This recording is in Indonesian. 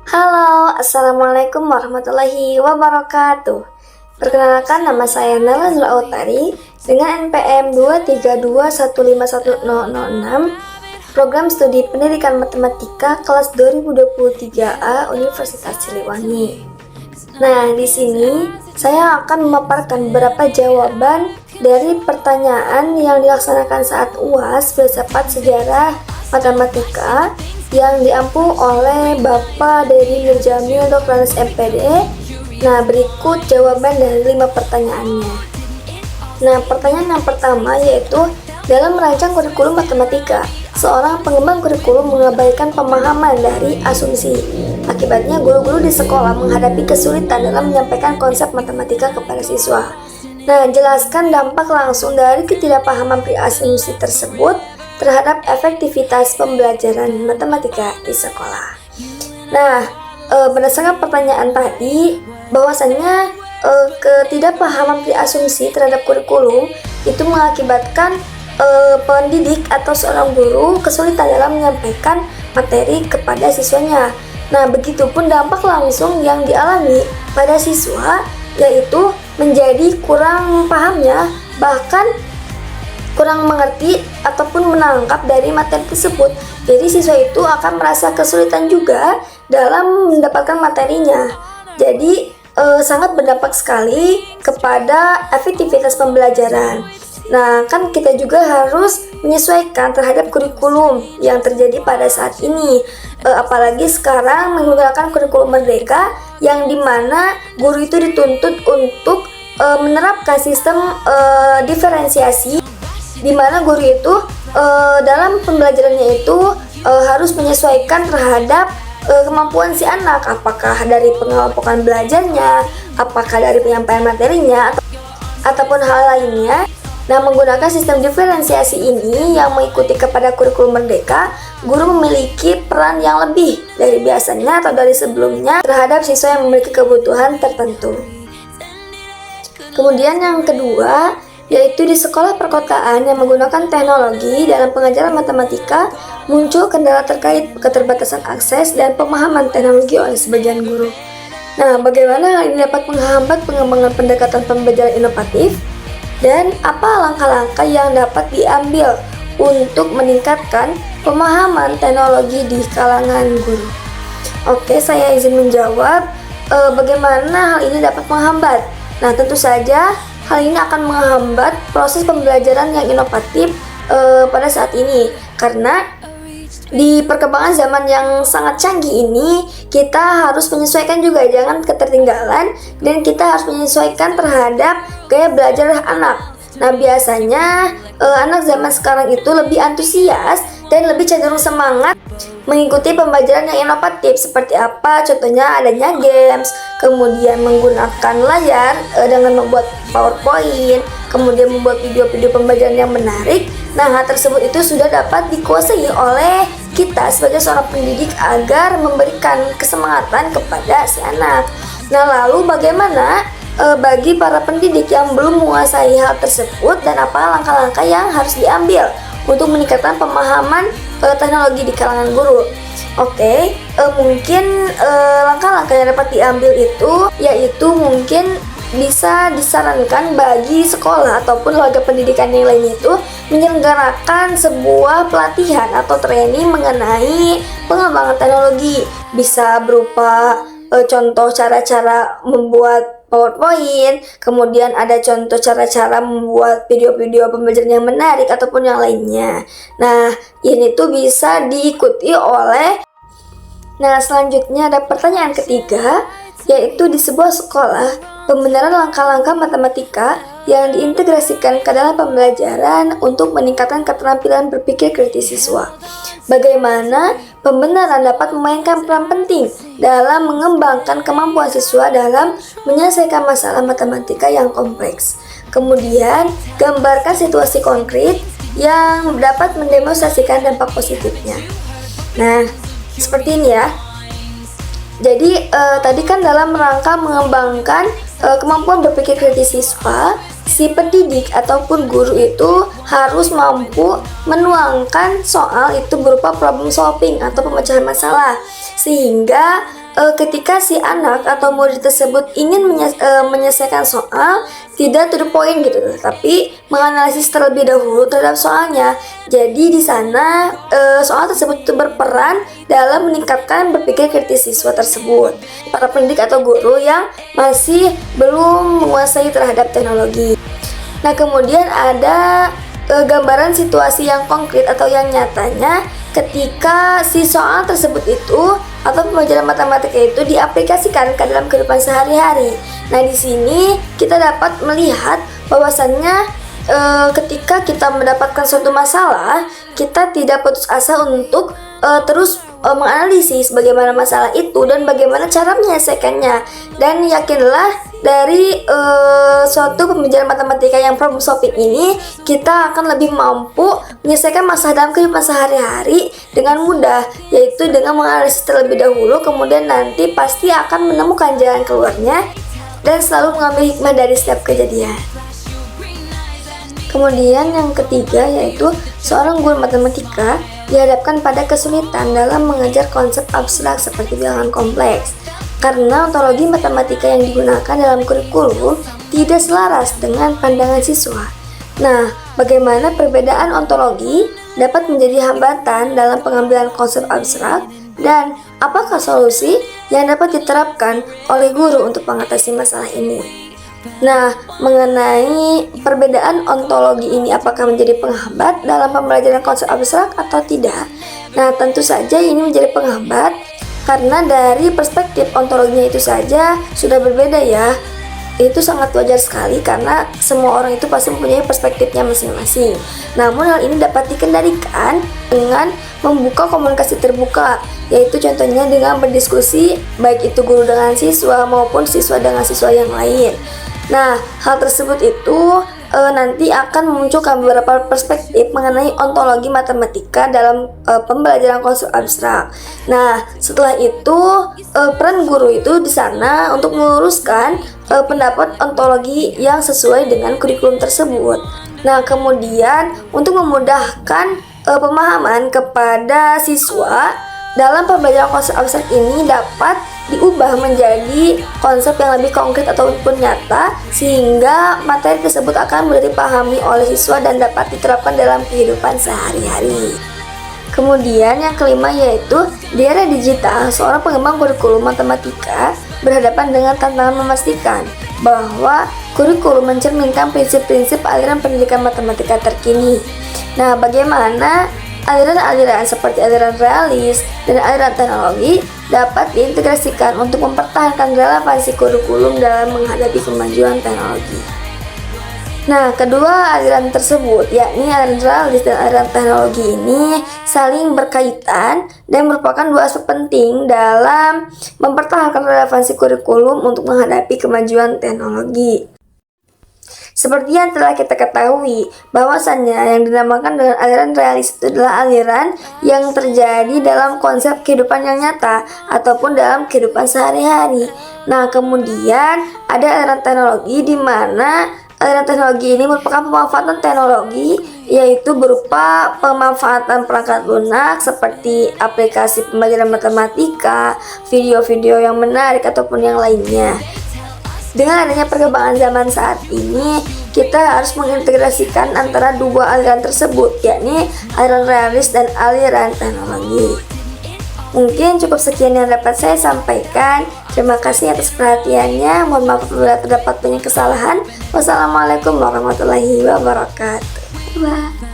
Halo, Assalamualaikum warahmatullahi wabarakatuh. Perkenalkan, nama saya Nala Zula Utari dengan NPM 232151006, Program Studi Pendidikan Matematika kelas 2023A Universitas Siliwangi. Nah, di sini saya akan memaparkan beberapa jawaban dari pertanyaan yang dilaksanakan saat UAS filsafat sejarah matematika yang diampu oleh Bapak Dedi Nurjamil Dr. MPD. Nah, berikut jawaban dari 5 pertanyaannya. Nah, pertanyaan yang pertama yaitu, dalam merancang kurikulum matematika, seorang pengembang kurikulum mengabaikan pemahaman dari asumsi. Akibatnya, guru-guru di sekolah menghadapi kesulitan dalam menyampaikan konsep matematika kepada siswa. Nah, jelaskan dampak langsung dari ketidakpahaman asumsi tersebut terhadap efektivitas pembelajaran matematika di sekolah. Nah, berdasarkan pertanyaan tadi, bahwasannya ketidakpahaman asumsi terhadap kurikulum itu mengakibatkan pendidik atau seorang guru kesulitan dalam menyampaikan materi kepada siswanya. Nah, begitupun dampak langsung yang dialami pada siswa, yaitu menjadi kurang pahamnya, bahkan kurang mengerti ataupun menangkap dari materi tersebut. Jadi siswa itu akan merasa kesulitan juga dalam mendapatkan materinya. Jadi sangat berdampak sekali kepada efektivitas pembelajaran. Nah, kan kita juga harus menyesuaikan terhadap kurikulum yang terjadi pada saat ini. Apalagi sekarang menggunakan kurikulum merdeka yang dimana guru itu dituntut untuk menerapkan sistem diferensiasi, di mana guru itu dalam pembelajarannya itu harus menyesuaikan terhadap kemampuan si anak, apakah dari pengelompokan belajarnya, apakah dari penyampaian materinya, ataupun hal lainnya. Nah, menggunakan sistem diferensiasi ini yang mengikuti kepada kurikulum merdeka, guru memiliki peran yang lebih dari biasanya atau dari sebelumnya terhadap siswa yang memiliki kebutuhan tertentu. Kemudian yang kedua, yaitu di sekolah perkotaan yang menggunakan teknologi dalam pengajaran matematika, muncul kendala terkait keterbatasan akses dan pemahaman teknologi oleh sebagian guru. Nah, bagaimana hal ini dapat menghambat pengembangan pendekatan pembelajaran inovatif, dan apa langkah-langkah yang dapat diambil untuk meningkatkan pemahaman teknologi di kalangan guru? Oke, saya izin menjawab bagaimana hal ini dapat menghambat. Nah, tentu saja hal ini akan menghambat proses pembelajaran yang inovatif pada saat ini, karena di perkembangan zaman yang sangat canggih ini, kita harus menyesuaikan juga, jangan ketertinggalan, dan kita harus menyesuaikan terhadap gaya belajar anak. Nah, biasanya anak zaman sekarang itu lebih antusias dan lebih cenderung semangat mengikuti pembelajaran yang inovatif. Seperti apa? Contohnya adanya games, kemudian menggunakan layar dengan membuat PowerPoint, kemudian membuat video-video pembelajaran yang menarik. Nah, hal tersebut itu sudah dapat dikuasai oleh kita sebagai seorang pendidik agar memberikan kesemangatan kepada si anak. Nah, lalu bagaimana bagi para pendidik yang belum menguasai hal tersebut, dan apa langkah-langkah yang harus diambil untuk meningkatkan pemahaman teknologi di kalangan guru? Oke, mungkin langkah-langkah yang dapat diambil itu yaitu mungkin bisa disarankan bagi sekolah ataupun lembaga pendidikan yang lainnya itu menyelenggarakan sebuah pelatihan atau training mengenai pengembangan teknologi. Bisa berupa contoh cara-cara membuat PowerPoint, kemudian ada contoh cara-cara membuat video-video pembelajaran yang menarik ataupun yang lainnya. Nah, ini tuh bisa diikuti oleh. Nah, selanjutnya ada pertanyaan ketiga, yaitu di sebuah sekolah, pembenaran langkah-langkah matematika yang diintegrasikan ke dalam pembelajaran untuk meningkatkan keterampilan berpikir kritis siswa. Bagaimana pembenaran dapat memainkan peran penting dalam mengembangkan kemampuan siswa dalam menyelesaikan masalah matematika yang kompleks. Kemudian, gambarkan situasi konkret yang dapat mendemonstrasikan dampak positifnya. Nah, seperti ini ya. Jadi tadi kan dalam rangka mengembangkan kemampuan berpikir kritis siswa, si pendidik ataupun guru itu harus mampu menuangkan soal itu berupa problem solving atau pemecahan masalah, sehingga ketika si anak atau murid tersebut ingin menyelesaikan soal, tidak to the point gitu, tapi menganalisis terlebih dahulu terhadap soalnya. Jadi di sana soal tersebut itu berperan dalam meningkatkan berpikir kritis siswa tersebut, para pendidik atau guru yang masih belum menguasai terhadap teknologi. Nah, kemudian ada gambaran situasi yang konkret atau yang nyatanya ketika si soal tersebut itu atau pembelajaran matematika itu diaplikasikan ke dalam kehidupan sehari-hari. Nah, di sini kita dapat melihat bahwasannya ketika kita mendapatkan suatu masalah, kita tidak putus asa untuk terus menganalisis bagaimana masalah itu dan bagaimana cara menyelesaikannya. Dan yakinlah dari suatu pembelajaran matematika yang problem solving ini, kita akan lebih mampu menyelesaikan masalah dalam kehidupan sehari-hari dengan mudah, yaitu dengan menganalisis terlebih dahulu, kemudian nanti pasti akan menemukan jalan keluarnya dan selalu mengambil hikmah dari setiap kejadian. Kemudian yang ketiga yaitu seorang guru matematika dihadapkan pada kesulitan dalam mengajar konsep abstrak seperti bilangan kompleks, karena ontologi matematika yang digunakan dalam kurikulum tidak selaras dengan pandangan siswa. Nah, bagaimana perbedaan ontologi dapat menjadi hambatan dalam pengambilan konsep abstrak, dan apakah solusi yang dapat diterapkan oleh guru untuk mengatasi masalah ini? Nah, mengenai perbedaan ontologi ini apakah menjadi penghambat dalam pembelajaran konsep abstrak atau tidak? Nah, tentu saja ini menjadi penghambat karena dari perspektif ontologinya itu saja sudah berbeda ya. Itu sangat wajar sekali karena semua orang itu pasti mempunyai perspektifnya masing-masing. Namun hal ini dapat dikendalikan dengan membuka komunikasi terbuka, yaitu contohnya dengan berdiskusi baik itu guru dengan siswa maupun siswa dengan siswa yang lain. Nah, hal tersebut itu nanti akan memunculkan beberapa perspektif mengenai ontologi matematika dalam pembelajaran konsep abstrak. Nah, setelah itu peran guru itu di sana untuk meluruskan pendapat ontologi yang sesuai dengan kurikulum tersebut. Nah, kemudian untuk memudahkan pemahaman kepada siswa dalam pembelajaran konsep abstrak ini dapat diubah menjadi konsep yang lebih konkret ataupun nyata, sehingga materi tersebut akan mudah dipahami oleh siswa dan dapat diterapkan dalam kehidupan sehari-hari. Kemudian yang kelima yaitu di era digital, seorang pengembang kurikulum matematika berhadapan dengan tantangan memastikan bahwa kurikulum mencerminkan prinsip-prinsip aliran pendidikan matematika terkini. Nah, bagaimana aliran-aliran seperti aliran realis dan aliran teknologi dapat diintegrasikan untuk mempertahankan relevansi kurikulum dalam menghadapi kemajuan teknologi. Nah, kedua aliran tersebut, yakni aliran realis dan aliran teknologi ini saling berkaitan dan merupakan dua aspek penting dalam mempertahankan relevansi kurikulum untuk menghadapi kemajuan teknologi. Seperti yang telah kita ketahui, bahwasannya yang dinamakan dengan aliran realis itu adalah aliran yang terjadi dalam konsep kehidupan yang nyata ataupun dalam kehidupan sehari-hari. Nah, kemudian ada aliran teknologi di mana aliran teknologi ini merupakan pemanfaatan teknologi, yaitu berupa pemanfaatan perangkat lunak seperti aplikasi pembelajaran matematika, video-video yang menarik ataupun yang lainnya. Dengan adanya perkembangan zaman saat ini, kita harus mengintegrasikan antara dua aliran tersebut, yakni aliran realis dan aliran teknologi. Mungkin cukup sekian yang dapat saya sampaikan. Terima kasih atas perhatiannya. Mohon maaf apabila terdapat banyak kesalahan. Wassalamualaikum warahmatullahi wabarakatuh. Bye.